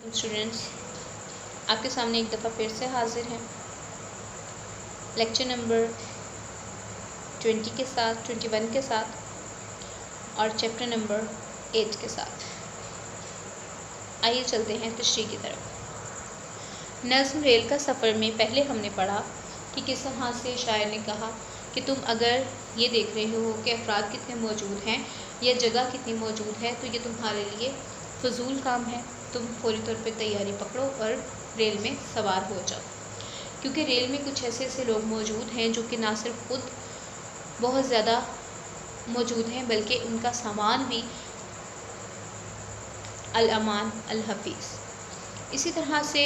Students, आपके सामने एक दफ़ा फिर से हाजिर हैं लेक्चर नंबर 20 के साथ, 21 के साथ और चैप्टर नंबर 8 के साथ। आइए चलते हैं तशरीह की तरफ। नज़्म रेल का सफ़र में पहले हमने पढ़ा कि किस तरह से शायर ने कहा कि तुम अगर ये देख रहे हो कि अफराद कितने मौजूद हैं या जगह कितनी मौजूद है तो ये तुम्हारे लिए फजूल काम है। तुम फौरी तौर पे तैयारी पकड़ो और रेल में सवार हो जाओ, क्योंकि रेल में कुछ ऐसे लोग मौजूद हैं जो कि ना सिर्फ खुद बहुत ज़्यादा मौजूद हैं बल्कि उनका सामान भी अल-अमान अल-हफीज़। इसी तरह से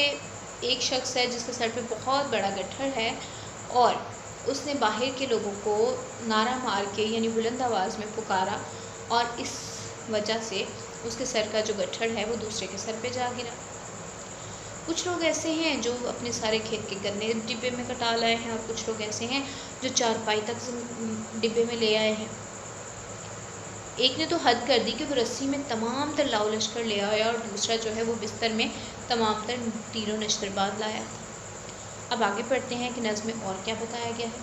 एक शख्स है जिसके सर पे बहुत बड़ा गट्ठर है और उसने बाहर के लोगों को नारा मार के यानी बुलंद आवाज़ में पुकारा और इस वजह से उसके सर का जो गट्ठर है वो दूसरे के सर पे जा गिरा। कुछ लोग ऐसे हैं जो अपने सारे खेत के गन्ने डिब्बे में कटा लाए हैं और कुछ लोग ऐसे हैं जो चारपाई तक डिब्बे में ले आए हैं। एक ने तो हद कर दी कि वो रस्सी में तमाम तर लाओ लश्कर ले आया और दूसरा जो है वो बिस्तर में तमाम तर तीरों नश्तर बांध लाया। अब आगे पढ़ते हैं कि नज़्म में और क्या बताया गया है।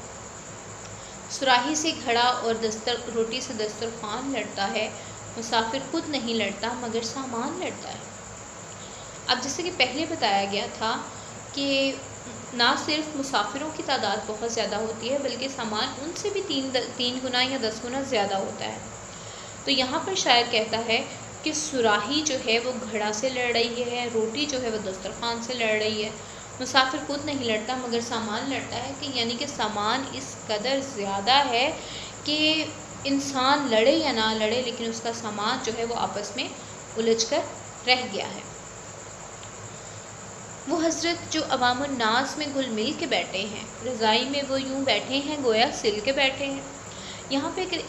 सुराही से घड़ा और रोटी से दस्तरखान लड़ता है, मुसाफिर खुद नहीं लड़ता मगर सामान लड़ता है। अब जैसे कि पहले बताया गया था कि ना सिर्फ मुसाफिरों की तादाद बहुत ज़्यादा होती है बल्कि सामान उनसे भी तीन गुना या 10 गुना ज़्यादा होता है। तो यहाँ पर शायर कहता है कि सुराही जो है वो घड़ा से लड़ रही है, रोटी जो है वो दस्तरखान से लड़ रही है, मुसाफिर खुद नहीं लड़ता मगर सामान लड़ता है। कि यानी कि सामान इस कदर ज़्यादा है कि इंसान लड़े या ना लड़े लेकिन उसका सामान जो है वो आपस में उलझ कर रह गया है। वो हज़रत जो अवामुन नास में घुल मिल के बैठे हैं, रज़ाई में वो यूँ बैठे हैं गोया सिल के बैठे हैं। यहाँ पे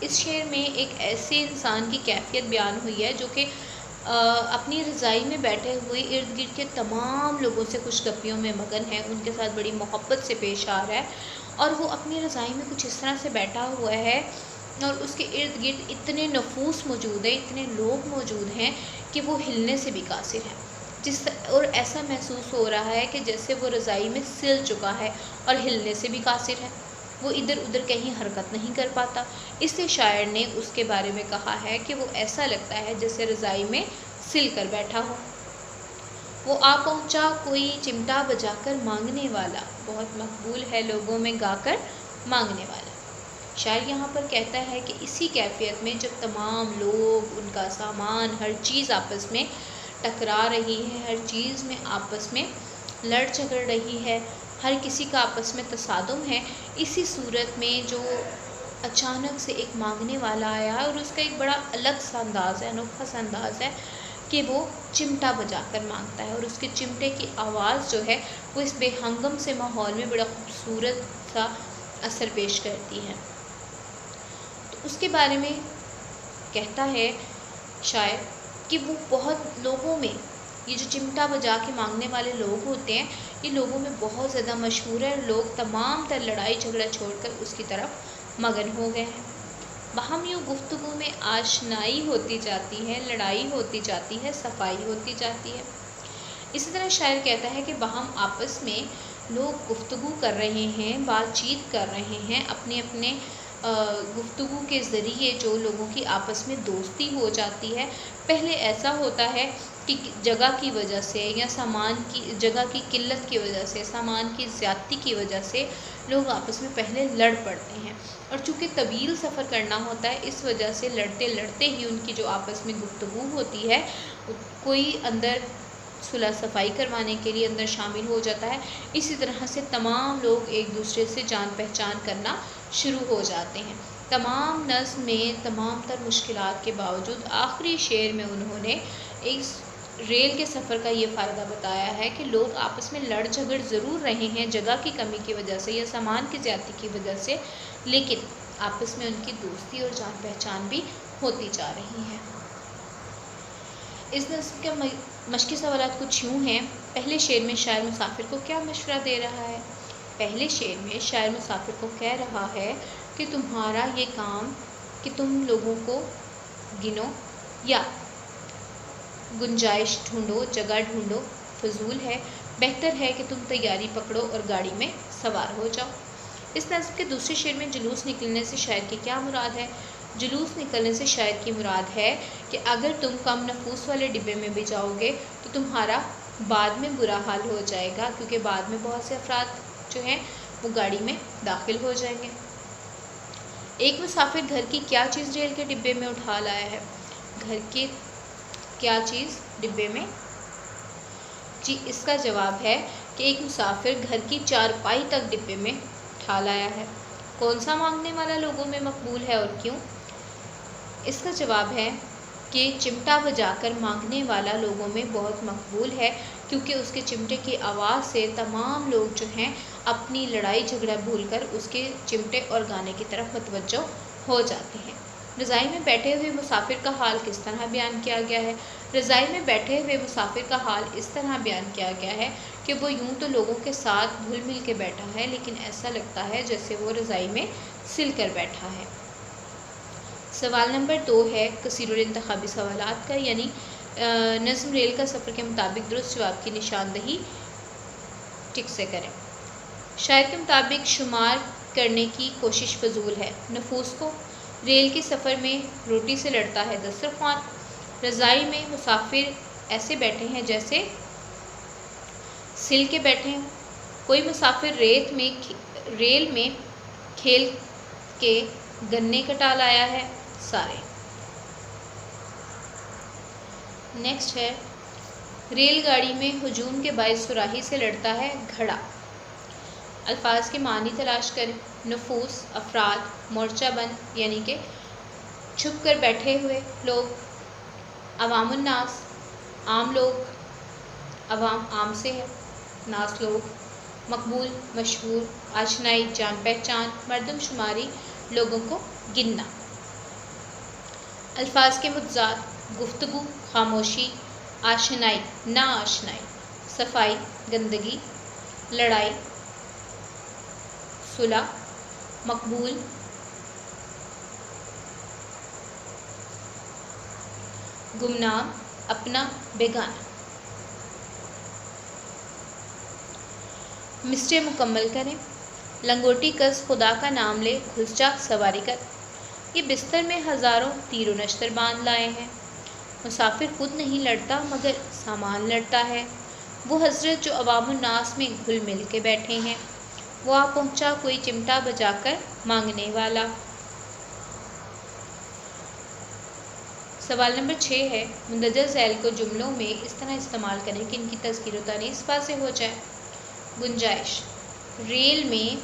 इस शेर में एक ऐसे इंसान की कैफियत बयान हुई है जो कि अपनी रज़ाई में बैठे हुए इर्द गिर्द के तमाम लोगों से खुशगपियों में मगन है, उनके साथ बड़ी मोहब्बत से पेश आ रहा है और वो अपनी रज़ाई में कुछ इस तरह से बैठा हुआ है और उसके इर्द गिर्द इतने नफूस मौजूद हैं, इतने लोग मौजूद हैं कि वो हिलने से भी कासिर है। और ऐसा महसूस हो रहा है कि जैसे वो रज़ाई में सिल चुका है और हिलने से भी कासिर है, वो इधर उधर कहीं हरकत नहीं कर पाता। इसलिए शायर ने उसके बारे में कहा है कि वो ऐसा लगता है जैसे रज़ाई में सिल कर बैठा हो। वो आ पहुँचा कोई चिमटा बजाकर मांगने वाला, बहुत मकबूल है लोगों में गाकर मांगने वाला। शायर यहाँ पर कहता है कि इसी कैफियत में जब तमाम लोग, उनका सामान, हर चीज़ आपस में टकरा रही है, हर चीज़ में आपस में लड़ झगड़ रही है, हर किसी का आपस में तसादुम है, इसी सूरत में जो अचानक से एक मांगने वाला आया है और उसका एक बड़ा अलग सा अंदाज़ है, अनोखा सा अंदाज़ है कि वो चिमटा बजाकर मांगता है और उसके चिमटे की आवाज़ जो है वो इस बेहंगम से माहौल में बड़ा खूबसूरत सा असर पेश करती है। तो उसके बारे में कहता है शायर कि वो बहुत लोगों में, ये जो चिमटा बजा के मांगने वाले लोग होते हैं, ये लोगों में बहुत ज़्यादा मशहूर है। लोग तमाम तर लड़ाई झगड़ा छोड़कर उसकी तरफ मगन हो गए हैं। वहाँ यूँ गुफ्तगू में आशनाई होती जाती है, लड़ाई होती जाती है, सफाई होती जाती है। इसी तरह शायर कहता है कि वहाँ आपस में लोग गुफ्तगू कर रहे हैं, बातचीत कर रहे हैं, अपने अपने गुफ्तगू के ज़रिए जो लोगों की आपस में दोस्ती हो जाती है। पहले ऐसा होता है कि जगह की वजह से या सामान की जगह की किल्लत की वजह से, सामान की ज़्यादती की वजह से लोग आपस में पहले लड़ पड़ते हैं और चूँकि तवील सफ़र करना होता है इस वजह से लड़ते लड़ते ही उनकी जो आपस में गुफ्तगू होती है, कोई अंदर सुलह सफाई करवाने के लिए अंदर शामिल हो जाता है। इसी तरह से तमाम लोग एक दूसरे से जान पहचान करना शुरू हो जाते हैं। तमाम नज़्म में तमाम तर मुश्किलात के बावजूद आखिरी शेर में उन्होंने इस रेल के सफ़र का ये फ़ायदा बताया है कि लोग आपस में लड़ झगड़ ज़रूर रहे हैं जगह की कमी की वजह से या सामान की ज़्यादती की वजह से, लेकिन आपस में उनकी दोस्ती और जान पहचान भी होती जा रही है। इस नज़्म के मश्की सवालात कुछ यूँ हैं। पहले शेर में शायर मुसाफिर को क्या मशवरा दे रहा है? पहले शेर में शायर मुसाफिर को कह रहा है कि तुम्हारा ये काम कि तुम लोगों को गिनो या गुंजाइश ढूंढो, जगह ढूंढो फजूल है, बेहतर है कि तुम तैयारी पकड़ो और गाड़ी में सवार हो जाओ। इस नज़्म के दूसरे शेर में जुलूस निकलने से शायर की क्या मुराद है? जुलूस निकलने से शायर की मुराद है कि अगर तुम कम नफूस वाले डिब्बे में भी जाओगे तो तुम्हारा बाद में बुरा हाल हो जाएगा, क्योंकि बाद में बहुत से अफराद जो हैं वो गाड़ी में दाखिल हो जाएंगे। एक मुसाफिर घर की क्या चीज़ रेल के डिब्बे में उठा लाया है? घर की क्या चीज़ डिब्बे में? जी, इसका जवाब है कि एक मुसाफिर घर की चारपाई तक डिब्बे में उठा लाया है। कौन सा मांगने वाला लोगों में मकबूल है और क्यों? इसका जवाब है कि चिमटा बजाकर मांगने वाला लोगों में बहुत मकबूल है, क्योंकि उसके चिमटे की आवाज़ से तमाम लोग जो हैं अपनी लड़ाई झगड़ा भूलकर उसके चिमटे और गाने की तरफ मुतवज्जो हो जाते हैं। रज़ाई में बैठे हुए मुसाफिर का हाल किस तरह बयान किया गया है? रज़ाई में बैठे हुए मुसाफिर का हाल इस तरह बयान किया गया है कि वो यूं तो लोगों के साथ घुल मिल के बैठा है, लेकिन ऐसा लगता है जैसे वो रज़ाई में सिल कर बैठा है। सवाल नंबर 2 है कसीरुल इंतखाबी सवालात का, यानी नज़्म रेल का सफ़र के मुताबिक दुरुस्त जवाब की निशानदही टिक से करें। शायर के मुताबिक शुमार करने की कोशिश फजूल है। नफूस को रेल के सफ़र में रोटी से लड़ता है दस्तरख्वान। रज़ाई में मुसाफिर ऐसे बैठे हैं जैसे सिल के बैठे हैं। कोई मुसाफिर रेल में खेल के गन्ने कटा लाया है सारे। नेक्स्ट है रेलगाड़ी में हुजूम के बायस सुराही से लड़ता है घड़ा। अल्फाज के मानी तलाश करें। नफूस, अफराद, मोर्चाबंद यानी कि छुप कर बैठे हुए लोग, अवामुन्नास आम लोग, अवाम आम से है, नास लोग, मकबूल मशहूर, आशनाई जान पहचान, मर्दमशुमारी लोगों को गिनना। अल्फाज के मुतज़ाद गुफ्तगू, खामोशी, आशनाई ना आशनाई, सफाई गंदगी, लड़ाई सुलह, मकबूल गुमनाम अपना बेगाना। मिसरे मुकम्मल करें। लंगोटी कस खुदा का नाम ले घुस जा सवारी कर। ये बिस्तर में हज़ारों तीर व नश्तर बांध लाए हैं। मुसाफिर खुद नहीं लड़ता मगर सामान लड़ता है। वो हजरत जो अवामुन्नास में घुल मिल के बैठे हैं। वो आ पहुँचा कोई चिमटा बजाकर मांगने वाला। सवाल नंबर 6 है मुंदरजा ज़ैल को जुमलों में इस तरह इस्तेमाल करें कि इनकी तज़कीर व तानीस वाज़ेह हो जाए। गुंजाइश, रेल में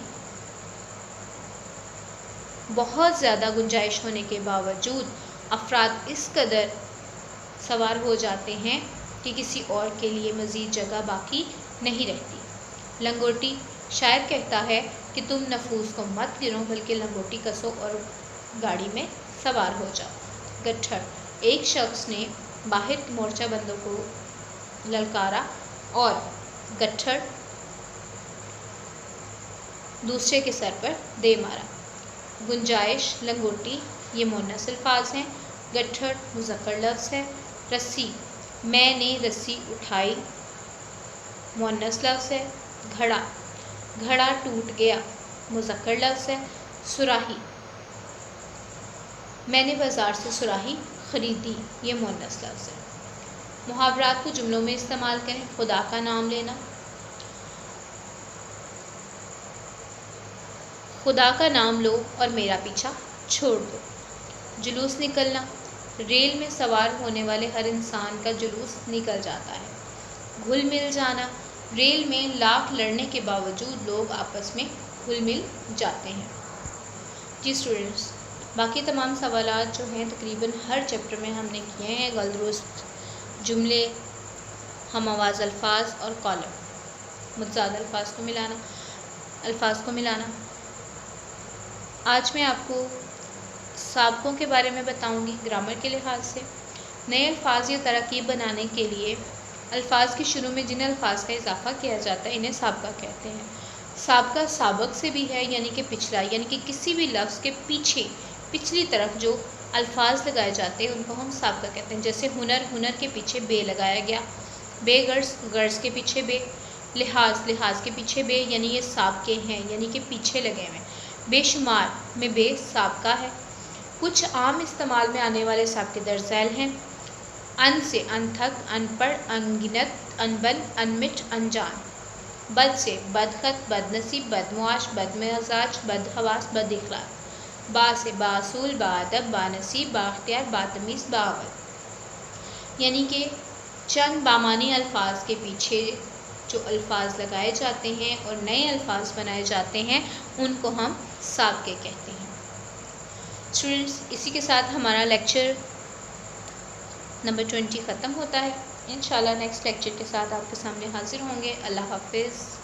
बहुत ज़्यादा गुंजाइश होने के बावजूद अफराद इस कदर सवार हो जाते हैं कि किसी और के लिए मज़ीद जगह बाकी नहीं रहती। लंगोटी, शायर कहता है कि तुम नफूस को मत गिनो बल्कि लंगोटी कसो और गाड़ी में सवार हो जाओ। गट्ठर, एक शख्स ने बाहर मोर्चा बंदों को ललकारा और गट्ठर दूसरे के सर पर दे मारा। गुंजाइश, लंगोटी ये मुअन्नस अल्फाज हैं। गट्ठर मुज़क्कर लफ्ज़ है। रस्सी, मैंने रस्सी उठाई मुअन्नस लफ्ज़ है। घड़ा, घड़ा टूट गया मुज़क्कर लफ्ज़ है। सुराही, मैंने बाज़ार से सुराही ख़रीदी ये मुअन्नस लफ्ज़ है। मुहावरात को जुमलों में इस्तेमाल करें। खुदा का नाम लेना। खुदा का नाम लो और मेरा पीछा छोड़ दो। जुलूस निकलना, रेल में सवार होने वाले हर इंसान का जुलूस निकल जाता है। घुल मिल जाना, रेल में लाख लड़ने के बावजूद लोग आपस में घुल मिल जाते हैं। जी स्टूडेंट्स, बाकी तमाम सवालात जो हैं तकरीबन हर चैप्टर में हमने किए हैं। गलदुरुस्त, जुमले, हम आवाज़ अल्फाज और कॉलम, मुतज़ाद अल्फाज को मिलाना। आज मैं आपको साबकों के बारे में बताऊंगी ग्रामर के लिहाज से। नए अल्फाज या तरकीब बनाने के लिए अल्फाज के शुरू में जिन अल्फाज का इजाफा किया जाता है इन्हें साबका कहते हैं। साबका साबक से भी है यानी कि पिछला, यानी कि किसी भी लफ्ज़ के पीछे पिछली तरफ जो الفاظ لگائے جاتے ہیں ان کو ہم سابقہ کہتے ہیں. جیسے ہنر، ہنر کے پیچھے بے لگایا گیا. بے غرض، غرض کے پیچھے بے. لحاظ، لحاظ کے پیچھے بے، یعنی یہ سابقے ہیں، یعنی کہ پیچھے لگے ہوئے. بے شمار میں بے سابقہ ہے. کچھ عام استعمال میں آنے والے سابقے درج ذیل ہیں. ان سے ان تک، ان پڑھ، ان گنت، ان بن، ان مٹ، ان جان. بد سے بدخط، بد نصیب، بد معاش، بد مزاج، بد حواس، بد اخلاق. با سے باصول، باادب، بانصیب، بااختیار، باتمیز، باعقل. یعنی کہ چند بامانی الفاظ کے پیچھے جو الفاظ لگائے جاتے ہیں اور نئے الفاظ بنائے جاتے ہیں ان کو ہم سابقے کہتے ہیں. اسٹوڈنٹس، اسی کے ساتھ ہمارا لیکچر نمبر 20 ختم ہوتا ہے. انشاءاللہ نیکسٹ لیکچر کے ساتھ آپ کے سامنے حاضر ہوں گے. اللہ حافظ.